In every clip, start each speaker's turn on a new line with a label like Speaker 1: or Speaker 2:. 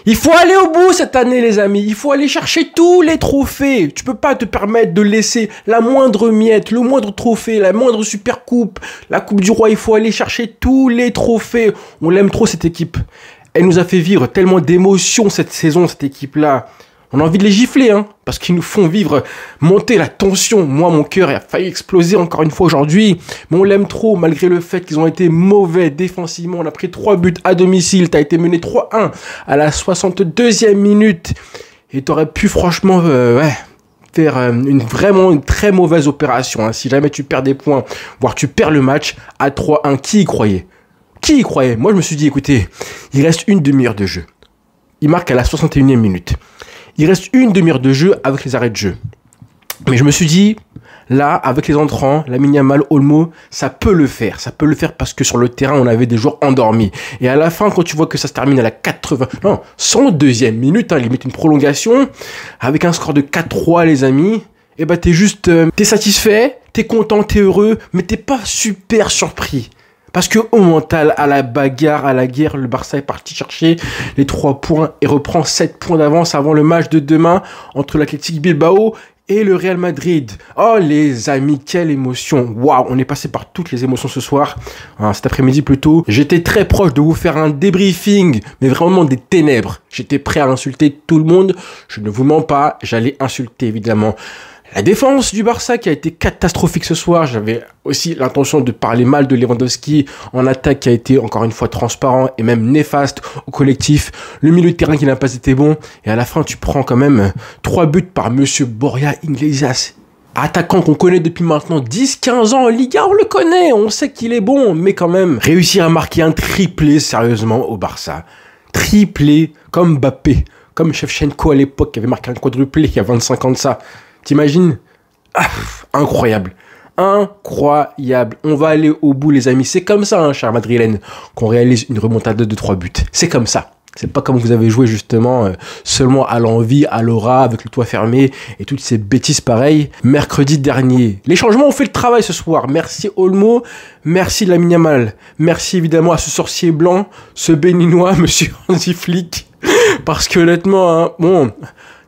Speaker 1: Il faut aller au bout cette année, les amis. Il faut aller chercher tous les trophées. Tu peux pas te permettre de laisser la moindre miette, le moindre trophée, la moindre super coupe, la coupe du roi. Il faut aller chercher tous les trophées. On l'aime trop, cette équipe. Elle nous a fait vivre tellement d'émotions cette saison, cette équipe-là. On a envie de les gifler, hein, parce qu'ils nous font vivre, monter la tension. Moi, mon cœur a failli exploser encore une fois aujourd'hui. Mais on l'aime trop, malgré le fait qu'ils ont été mauvais défensivement. On a pris 3 buts à domicile. Tu as été mené 3-1 à la 62e minute. Et tu aurais pu, franchement, faire vraiment une très mauvaise opération. Hein. Si jamais tu perds des points, voire tu perds le match à 3-1, qui y croyait? Qui y croyait? Moi, je me suis dit, écoutez, il reste une demi-heure de jeu. Il marque à la 61e minute. Il reste une demi-heure de jeu avec les arrêts de jeu. Mais je me suis dit, là, avec les entrants, Lamine Yamal, Olmo, ça peut le faire. Ça peut le faire parce que sur le terrain, on avait des joueurs endormis. Et à la fin, quand tu vois que ça se termine à la 102e minute, hein, limite une prolongation, avec un score de 4-3, les amis, et bah t'es juste, t'es satisfait, t'es content, t'es heureux, mais t'es pas super surpris. Parce que au mental, à la bagarre, à la guerre, le Barça est parti chercher les 3 points et reprend 7 points d'avance avant le match de demain entre l'Athletic Bilbao et le Real Madrid. Oh les amis, quelle émotion. Waouh, on est passé par toutes les émotions ce soir, cet après-midi plutôt. J'étais très proche de vous faire un débriefing, mais vraiment des ténèbres. J'étais prêt à insulter tout le monde, je ne vous mens pas, j'allais insulter évidemment la défense du Barça qui a été catastrophique ce soir. J'avais aussi l'intention de parler mal de Lewandowski en attaque qui a été encore une fois transparent et même néfaste au collectif. Le milieu de terrain qui n'a pas été bon. Et à la fin, tu prends quand même 3 buts par monsieur Borja Iglesias. Attaquant qu'on connaît depuis maintenant 10-15 ans en Liga, on le connaît, on sait qu'il est bon. Mais quand même, réussir à marquer un triplé sérieusement au Barça. Triplé comme Mbappé, comme Shevchenko à l'époque qui avait marqué un quadruplé il y a 25 ans de ça. T'imagines? Incroyable. Incroyable. On va aller au bout, les amis. C'est comme ça, hein, cher madrilène, qu'on réalise une remontada de 3 buts. C'est comme ça. C'est pas comme vous avez joué, justement, seulement à l'envie, à l'aura, avec le toit fermé et toutes ces bêtises pareilles. Mercredi dernier. Les changements ont fait le travail ce soir. Merci Olmo. Merci Lamine Yamal. Merci évidemment à ce sorcier blanc, ce béninois, monsieur Hansi Flick. Parce que honnêtement, hein, bon...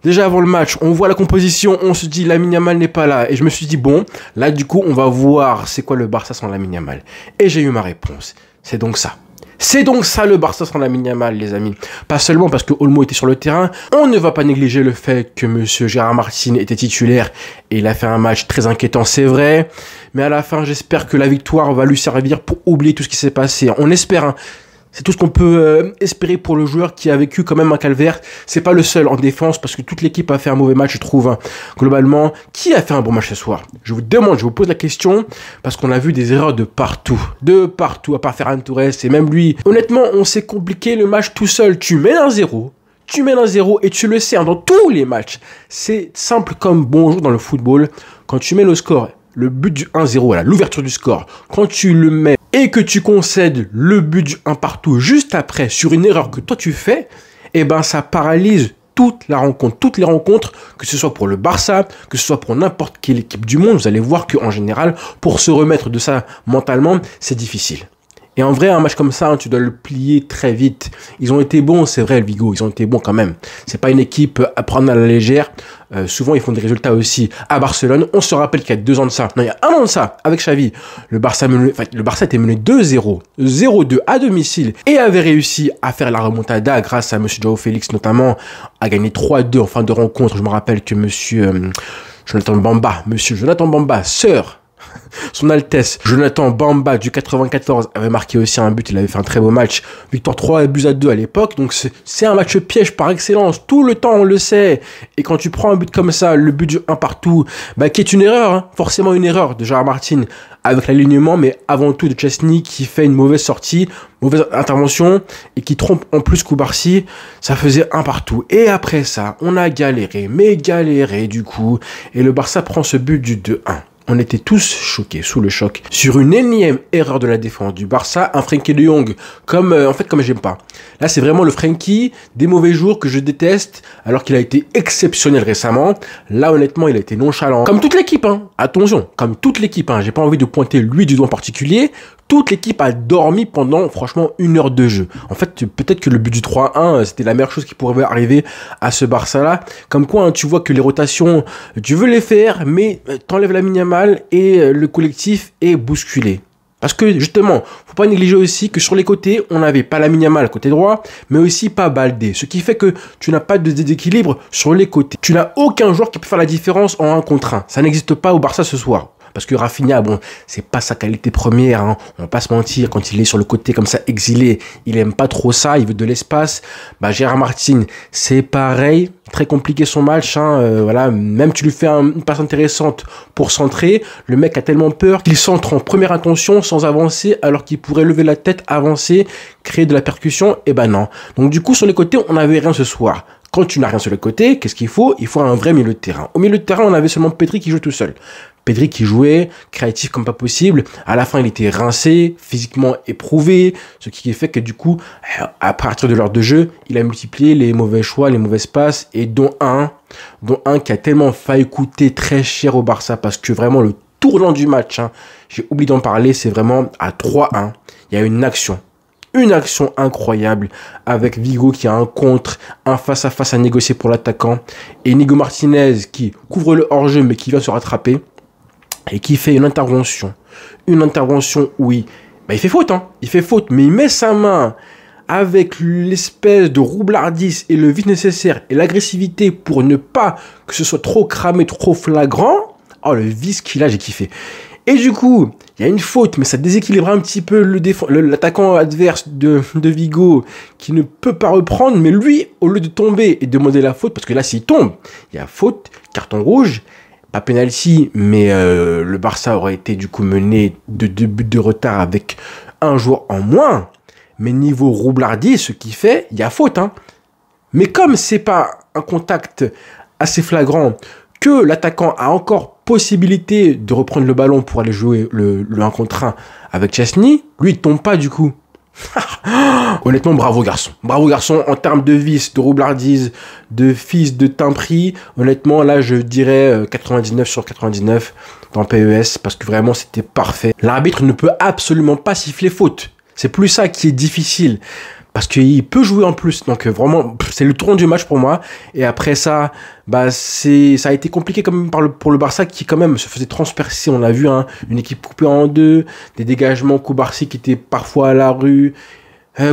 Speaker 1: Déjà avant le match, on voit la composition, on se dit Lamine Yamal n'est pas là. Et je me suis dit bon, là du coup on va voir c'est quoi le Barça sans Lamine Yamal. Et j'ai eu ma réponse. C'est donc ça. C'est donc ça le Barça sans Lamine Yamal, les amis. Pas seulement parce que Olmo était sur le terrain, on ne va pas négliger le fait que monsieur Gérard Martin était titulaire et il a fait un match très inquiétant, c'est vrai. Mais à la fin, j'espère que la victoire va lui servir pour oublier tout ce qui s'est passé. On espère, hein. C'est tout ce qu'on peut espérer pour le joueur qui a vécu quand même un calvaire. C'est pas le seul en défense parce que toute l'équipe a fait un mauvais match, je trouve. Hein. Globalement, qui a fait un bon match ce soir? Je vous demande, je vous pose la question parce qu'on a vu des erreurs de partout. De partout, à part Ferran Torres et même lui. Honnêtement, on s'est compliqué le match tout seul. Tu mènes un 0. Tu mènes un 0 et tu le sais hein, dans tous les matchs. C'est simple comme bonjour dans le football. Quand tu mets le score, le but du 1-0, voilà, l'ouverture du score, quand tu le mets et que tu concèdes le but du 1 partout juste après sur une erreur que toi tu fais, eh ben ça paralyse toute la rencontre, toutes les rencontres, que ce soit pour le Barça, que ce soit pour n'importe quelle équipe du monde. Vous allez voir qu'en général, pour se remettre de ça mentalement, c'est difficile. Et en vrai, un match comme ça, hein, tu dois le plier très vite. Ils ont été bons, c'est vrai, le Vigo, ils ont été bons quand même. C'est pas une équipe à prendre à la légère. Souvent, ils font des résultats aussi à Barcelone. On se rappelle qu'il y a 2 ans de ça, non, il y a 1 an de ça, avec Xavi, le Barça était mené 2-0, 0-2 à domicile et avait réussi à faire la remontada grâce à monsieur Joao Félix notamment, à gagner 3-2 en fin de rencontre. Je me rappelle que monsieur Jonathan Bamba, sœur, son Altesse Jonathan Bamba du 94 avait marqué aussi un but, il avait fait un très beau match, victoire 3-2 à l'époque, donc c'est un match piège par excellence, tout le temps on le sait, et quand tu prends un but comme ça, le but du 1 partout, bah, qui est une erreur, hein, forcément une erreur de Gérard Martin avec l'alignement, mais avant tout de Chesney qui fait une mauvaise sortie, mauvaise intervention, et qui trompe en plus Koubarsi, ça faisait 1 partout, et après ça, on a galéré, mais galéré du coup, et le Barça prend ce but du 2-1. On était tous choqués, sous le choc, sur une énième erreur de la défense du Barça, un Frenkie de Jong, comme j'aime pas. Là, c'est vraiment le Frenkie des mauvais jours que je déteste, alors qu'il a été exceptionnel récemment. Là, honnêtement, il a été nonchalant. Comme toute l'équipe, hein. Attention, comme toute l'équipe, hein. J'ai pas envie de pointer lui du doigt en particulier. Toute l'équipe a dormi pendant, franchement, 1 heure de jeu. En fait, peut-être que le but du 3-1, c'était la meilleure chose qui pourrait arriver à ce Barça-là. Comme quoi, hein, tu vois que les rotations, tu veux les faire, mais t'enlèves Lamine Yamal et le collectif est bousculé. Parce que, justement, faut pas négliger aussi que sur les côtés, on n'avait pas Lamine Yamal côté droit, mais aussi pas Baldé. Ce qui fait que tu n'as pas de déséquilibre sur les côtés. Tu n'as aucun joueur qui peut faire la différence en 1 contre 1. Ça n'existe pas au Barça ce soir. Parce que Rafinha, bon, c'est pas sa qualité première, hein. On va pas se mentir, quand il est sur le côté comme ça, exilé, il aime pas trop ça, il veut de l'espace. Bah, Gérard Martin, c'est pareil, très compliqué son match, hein. Voilà, même tu lui fais une passe intéressante pour centrer, le mec a tellement peur qu'il centre en première intention sans avancer, alors qu'il pourrait lever la tête, avancer, créer de la percussion, et ben non. Donc du coup, sur les côtés, on n'avait rien ce soir. Quand tu n'as rien sur le côté, qu'est-ce qu'il faut? Il faut un vrai milieu de terrain. Au milieu de terrain, on avait seulement Pedri qui joue tout seul. Pedri qui jouait, créatif comme pas possible. À la fin, il était rincé, physiquement éprouvé, ce qui fait que du coup, à partir de l'heure de jeu, il a multiplié les mauvais choix, les mauvaises passes, et dont un qui a tellement failli coûter très cher au Barça, parce que vraiment le tournant du match, hein, j'ai oublié d'en parler, c'est vraiment à 3-1. Il y a une action incroyable avec Vigo qui a un contre, un face-à-face à négocier pour l'attaquant, et Nigo Martinez qui couvre le hors-jeu mais qui vient se rattraper et qui fait une intervention où il fait faute, hein, il fait faute, mais il met sa main avec l'espèce de roublardise et le vice nécessaire et l'agressivité pour ne pas que ce soit trop cramé, trop flagrant. Oh, le vice qu'il a, j'ai kiffé. Et du coup, il y a une faute, mais ça déséquilibre un petit peu l'attaquant adverse de Vigo qui ne peut pas reprendre. Mais lui, au lieu de tomber et demander la faute, parce que là, s'il tombe, il y a faute, carton rouge, pas penalty, mais le Barça aurait été du coup mené de 2 buts de retard avec un joueur en moins. Mais niveau roublardier, ce qui fait, il y a faute, hein. Mais comme c'est pas un contact assez flagrant, que l'attaquant a encore possibilité de reprendre le ballon pour aller jouer le 1 contre 1 avec Chesney, lui il tombe pas du coup. Honnêtement, bravo garçon en termes de vice, de roublardise, de fils, de teint pris. Honnêtement, là je dirais 99 sur 99 dans PES, parce que vraiment c'était parfait. L'arbitre ne peut absolument pas siffler faute. C'est plus ça qui est difficile, parce qu'il peut jouer en plus. Donc vraiment, c'est le tournant du match pour moi. Et après ça, bah ça a été compliqué quand même pour le Barça, qui quand même se faisait transpercer. On l'a vu, hein, une équipe coupée en deux, des dégagements Koubarsi qui étaient parfois à la rue.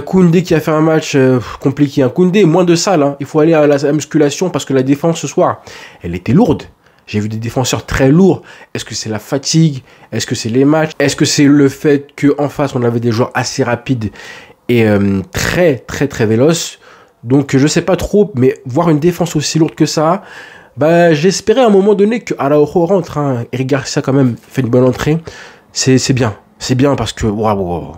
Speaker 1: Koundé qui a fait un match compliqué. Hein. Koundé, moins de salle. Hein. Il faut aller à la musculation, parce que la défense ce soir, elle était lourde. J'ai vu des défenseurs très lourds. Est-ce que c'est la fatigue? Est-ce que c'est les matchs? Est-ce que c'est le fait qu'en face, on avait des joueurs assez rapides et très véloces? Donc, je sais pas trop, mais voir une défense aussi lourde que ça, bah, j'espérais à un moment donné que Araujo rentre. Hein. Eric Garcia, quand même, fait une bonne entrée. C'est bien. C'est bien parce que, waouh.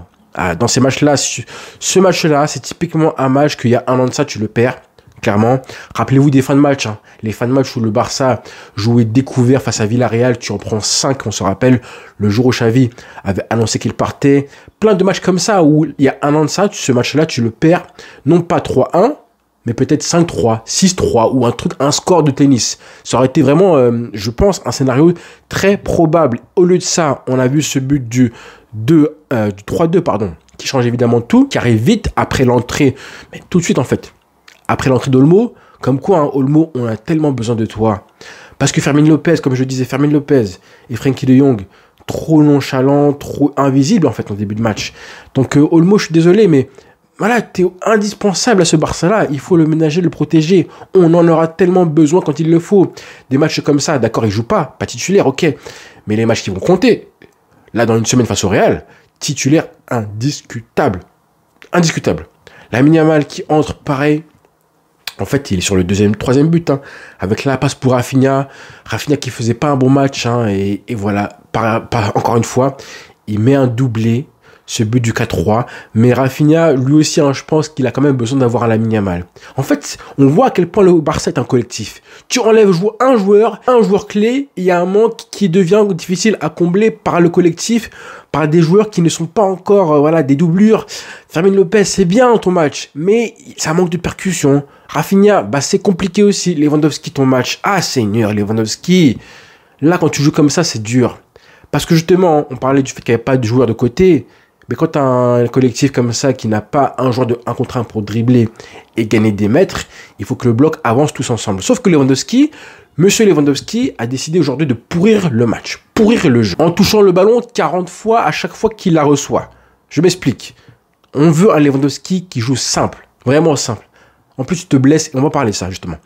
Speaker 1: Dans ces matchs-là, ce match-là, c'est typiquement un match qu'il y a 1 an de ça, tu le perds. Clairement, rappelez-vous des fins de match, hein. Les fins de match où le Barça jouait découvert face à Villarreal, tu en prends 5, on se rappelle, le jour où Xavi avait annoncé qu'il partait. Plein de matchs comme ça où il y a 1 an de ça, ce match-là, tu le perds, non pas 3-1, mais peut-être 5-3, 6-3 ou un score de tennis. Ça aurait été vraiment, je pense, un scénario très probable. Au lieu de ça, on a vu ce but du 3-2, pardon, qui change évidemment tout, qui arrive vite après l'entrée, mais tout de suite en fait. Après l'entrée d'Olmo, comme quoi, hein, Olmo, on a tellement besoin de toi. Parce que Fermin Lopez, comme je disais, Fermin Lopez et Frenkie de Jong, trop nonchalant, trop invisible en fait en début de match. Donc Olmo, je suis désolé, mais voilà, t'es indispensable à ce Barça-là. Il faut le ménager, le protéger. On en aura tellement besoin quand il le faut. Des matchs comme ça, d'accord, il joue pas titulaire, ok. Mais les matchs qui vont compter, là, dans une semaine face au Real, titulaire indiscutable. Indiscutable. Lamine Yamal qui entre, pareil. En fait, il est sur le 3e but, hein, avec la passe pour Rafinha. Rafinha qui faisait pas un bon match, hein, et voilà, encore une fois, il met un doublé, ce but du 4-3. Mais Rafinha, lui aussi, hein, je pense qu'il a quand même besoin d'avoir un Lamine Yamal. En fait, on voit à quel point le Barça est un collectif. Tu enlèves un joueur clé, il y a un manque qui devient difficile à combler par le collectif, par des joueurs qui ne sont pas encore voilà, des doublures. Fermin Lopez, c'est bien ton match, mais ça manque de percussion. Rafinha, bah c'est compliqué aussi. Lewandowski, ton match. Ah Seigneur, Lewandowski. Là, quand tu joues comme ça, c'est dur. Parce que justement, on parlait du fait qu'il n'y avait pas de joueurs de côté. Mais quand tu as un collectif comme ça qui n'a pas un joueur de 1 contre 1 pour dribbler et gagner des mètres, il faut que le bloc avance tous ensemble. Sauf que Monsieur Lewandowski a décidé aujourd'hui de pourrir le match, pourrir le jeu, en touchant le ballon 40 fois à chaque fois qu'il la reçoit. Je m'explique. On veut un Lewandowski qui joue simple, vraiment simple. En plus, il te blesse, et on va parler de ça justement.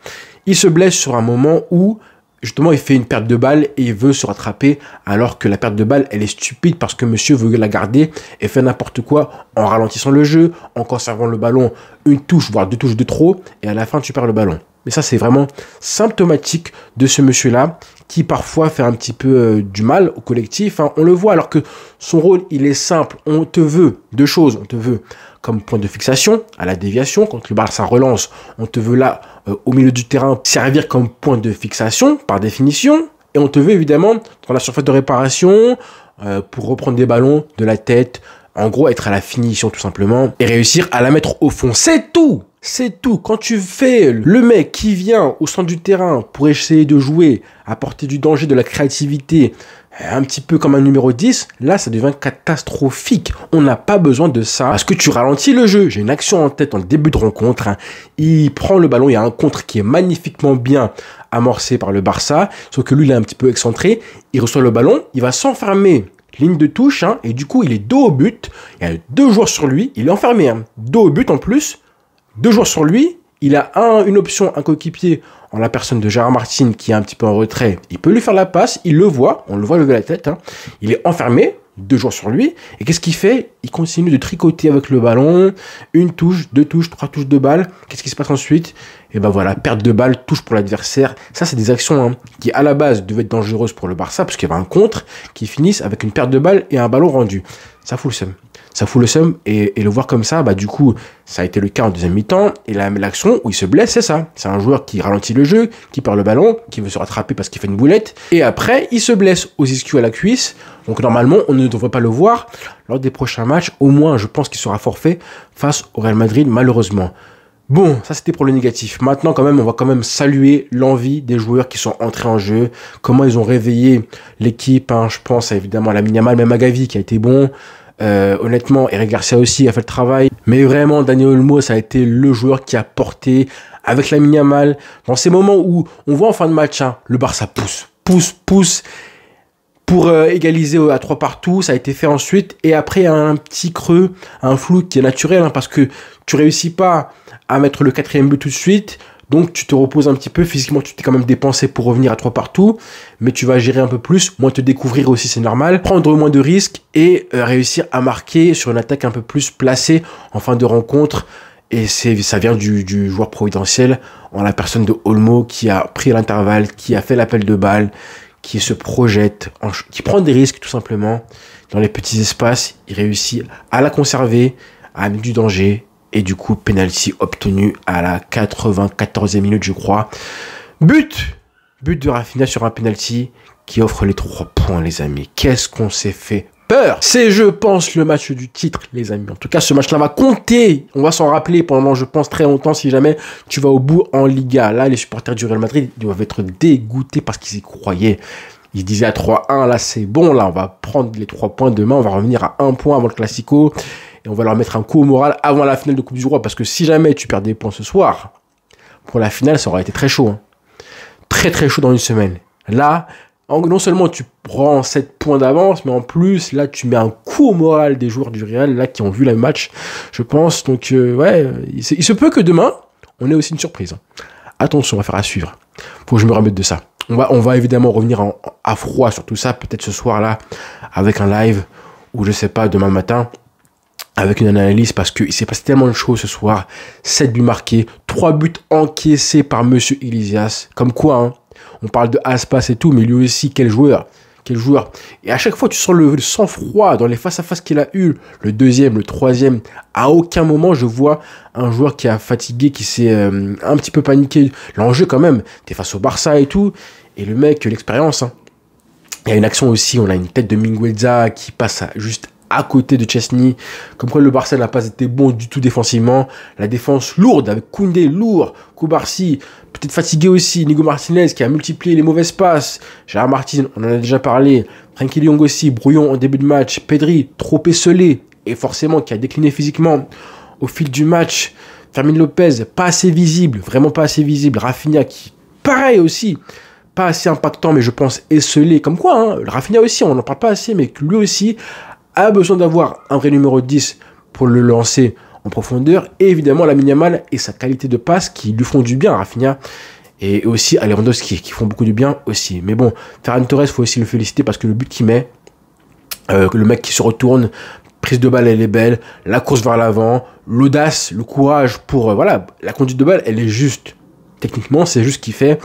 Speaker 1: Il se blesse sur un moment où justement, il fait une perte de balle et il veut se rattraper alors que la perte de balle, elle est stupide parce que monsieur veut la garder et fait n'importe quoi en ralentissant le jeu, en conservant le ballon une touche, voire 2 touches de trop et à la fin, tu perds le ballon. Mais ça, c'est vraiment symptomatique de ce monsieur-là qui parfois fait un petit peu du mal au collectif. Hein. On le voit alors que son rôle, il est simple. On te veut 2 choses. On te veut comme point de fixation à la déviation. Quand le Barça relance, on te veut là, au milieu du terrain, servir comme point de fixation par définition. Et on te veut évidemment dans la surface de réparation pour reprendre des ballons de la tête. En gros, être à la finition tout simplement et réussir à la mettre au fond. C'est tout! C'est tout. Quand tu fais le mec qui vient au centre du terrain pour essayer de jouer, apporter du danger, de la créativité, un petit peu comme un numéro 10, là, ça devient catastrophique. On n'a pas besoin de ça parce que tu ralentis le jeu. J'ai une action en tête en début de rencontre. Hein. Il prend le ballon, il y a un contre qui est magnifiquement bien amorcé par le Barça, sauf que lui, il est un petit peu excentré. Il reçoit le ballon, il va s'enfermer. Ligne de touche, hein, et du coup, il est dos au but. Il y a 2 joueurs sur lui. Il est enfermé. Hein. Dos au but en plus. 2 joueurs sur lui, il a une option, un coéquipier en la personne de Gérard Martin qui est un petit peu en retrait. Il peut lui faire la passe, il le voit, on le voit lever la tête. Hein. Il est enfermé, 2 joueurs sur lui. Et qu'est-ce qu'il fait? Il continue de tricoter avec le ballon. 1 touche, 2 touches, 3 touches de balle. Qu'est-ce qui se passe ensuite? Et ben voilà, perte de balle, touche pour l'adversaire. Ça, c'est des actions hein, qui, à la base, devaient être dangereuses pour le Barça parce qu'il y avait un contre qui finissent avec une perte de balle et un ballon rendu. Ça fout le seum. Ça fout le seum et le voir comme ça, bah du coup, ça a été le cas en deuxième mi-temps. Et l'action où il se blesse, c'est ça. C'est un joueur qui ralentit le jeu, qui perd le ballon, qui veut se rattraper parce qu'il fait une boulette. Et après, il se blesse aux ischios à la cuisse. Donc normalement, on ne devrait pas le voir lors des prochains matchs. Au moins, je pense qu'il sera forfait face au Real Madrid, malheureusement. Bon, ça c'était pour le négatif. Maintenant, quand même, on va quand même saluer l'envie des joueurs qui sont entrés en jeu. Comment ils ont réveillé l'équipe. Hein. Je pense évidemment à Lamine Yamal, même à Gavi qui a été bon. Honnêtement, Eric Garcia aussi a fait le travail. Mais vraiment, Dani Olmo, ça a été le joueur qui a porté avec Lamine Yamal. Dans ces moments où on voit en fin de match, hein, le Barça pousse pour égaliser à 3 partout. Ça a été fait ensuite. Et après, un petit creux, un flou qui est naturel hein, parce que tu réussis pas à mettre le 4e but tout de suite. Donc, tu te reposes un petit peu. Physiquement, tu t'es quand même dépensé pour revenir à 3 partout. Mais tu vas gérer un peu plus. Moins te découvrir aussi, c'est normal. Prendre moins de risques et réussir à marquer sur une attaque un peu plus placée en fin de rencontre. Et ça vient du joueur providentiel en la personne de Olmo qui a pris l'intervalle, qui a fait l'appel de balle, qui se projette, qui prend des risques tout simplement. Dans les petits espaces, il réussit à la conserver, à amener du danger. Et du coup, penalty obtenu à la 94e minute, je crois. But de Rafinha sur un penalty qui offre les 3 points, les amis. Qu'est-ce qu'on s'est fait peur. C'est, je pense, le match du titre, les amis. En tout cas, ce match-là va compter. On va s'en rappeler pendant, je pense, très longtemps si jamais tu vas au bout en Liga. Là, les supporters du Real Madrid doivent être dégoûtés parce qu'ils y croyaient. Ils disaient à 3-1, là, c'est bon. Là, on va prendre les 3 points demain. On va revenir à 1 point avant le Classico. Et on va leur mettre un coup au moral avant la finale de Coupe du Roi. Parce que si jamais tu perds des points ce soir, pour la finale, ça aurait été très chaud. Hein. Très, très chaud dans une semaine. Là, non seulement tu prends 7 points d'avance, mais en plus, là, tu mets un coup au moral des joueurs du Real, là, qui ont vu le match, je pense. Donc, ouais, il se peut que demain, on ait aussi une surprise. Attention, on va faire à suivre. Faut que je me remette de ça. On va évidemment revenir à froid sur tout ça, peut-être ce soir-là, avec un live, ou je sais pas, demain matin, avec une analyse, parce qu'il s'est passé tellement de choses ce soir. 7 buts marqués, 3 buts encaissés par Monsieur Iglesias. Comme quoi, hein, on parle de Aspas et tout, mais lui aussi, quel joueur. Quel joueur. Et à chaque fois, tu sens le sang-froid dans les face-à-face qu'il a eu. Le deuxième, le troisième. À aucun moment, je vois un joueur qui a fatigué, qui s'est un petit peu paniqué. L'enjeu, quand même, t'es face au Barça et tout. Et le mec, l'expérience. Hein. Il y a une action aussi, on a une tête de Mingueza qui passe juste à côté de Chesney. Comme quoi le Barça n'a pas été bon du tout défensivement. La défense lourde avec Koundé, lourd. Koubarsi, peut-être fatigué aussi. Nico Martinez qui a multiplié les mauvaises passes. Gérard Martin, on en a déjà parlé. Frenkie de Jong aussi, brouillon en début de match. Pedri, trop esselé. et forcément qui a décliné physiquement au fil du match. Fermin Lopez, pas assez visible, vraiment pas assez visible. Rafinha qui, pareil aussi, pas assez impactant, mais je pense esselé. Comme quoi, hein, Rafinha aussi, on n'en parle pas assez, mais lui aussi a besoin d'avoir un vrai numéro 10 pour le lancer en profondeur. Et évidemment, Lamine Yamal et sa qualité de passe qui lui font du bien, Rafinha. Et aussi à Lewandowski, qui font beaucoup de bien aussi. Mais bon, Ferran Torres, il faut aussi le féliciter parce que le but qu'il met, le mec qui se retourne, prise de balle, elle est belle, la course vers l'avant, l'audace, le courage pour... voilà, la conduite de balle, elle est juste. Techniquement, c'est juste ce qu'il fait.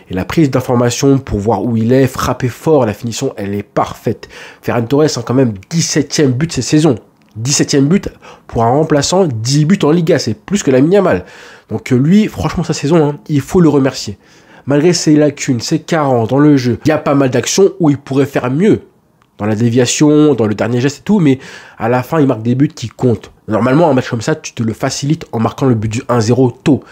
Speaker 1: Et la prise d'information pour voir où il est, frapper fort, la finition, elle est parfaite. Ferran Torres, hein, quand même, 17e but cette saison. 17e but pour un remplaçant, 10 buts en Liga, c'est plus que Lamine Yamal. Donc lui, franchement, sa saison, hein, il faut le remercier. Malgré ses lacunes, ses carences dans le jeu, il y a pas mal d'actions où il pourrait faire mieux. Dans la déviation, dans le dernier geste et tout, mais à la fin, il marque des buts qui comptent. Normalement, un match comme ça, tu te le facilites en marquant le but du 1-0 tôt.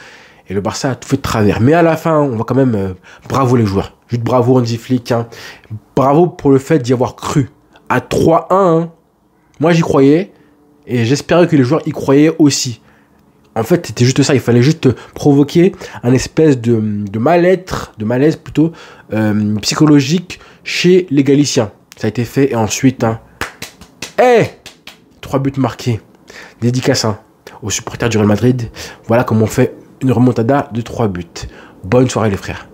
Speaker 1: Et le Barça a tout fait de travers. Mais à la fin, on va quand même... bravo les joueurs. Juste bravo Hansi Flick. Hein. Bravo pour le fait d'y avoir cru. À 3-1, hein. Moi j'y croyais. Et j'espérais que les joueurs y croyaient aussi. En fait, c'était juste ça. Il fallait juste provoquer un espèce de mal-être, de malaise plutôt, psychologique chez les Galiciens. Ça a été fait. Et ensuite, hein, 3 buts marqués. Dédicace hein, aux supporters du Real Madrid. Voilà comment on fait une remontada de 3 buts. Bonne soirée les frères.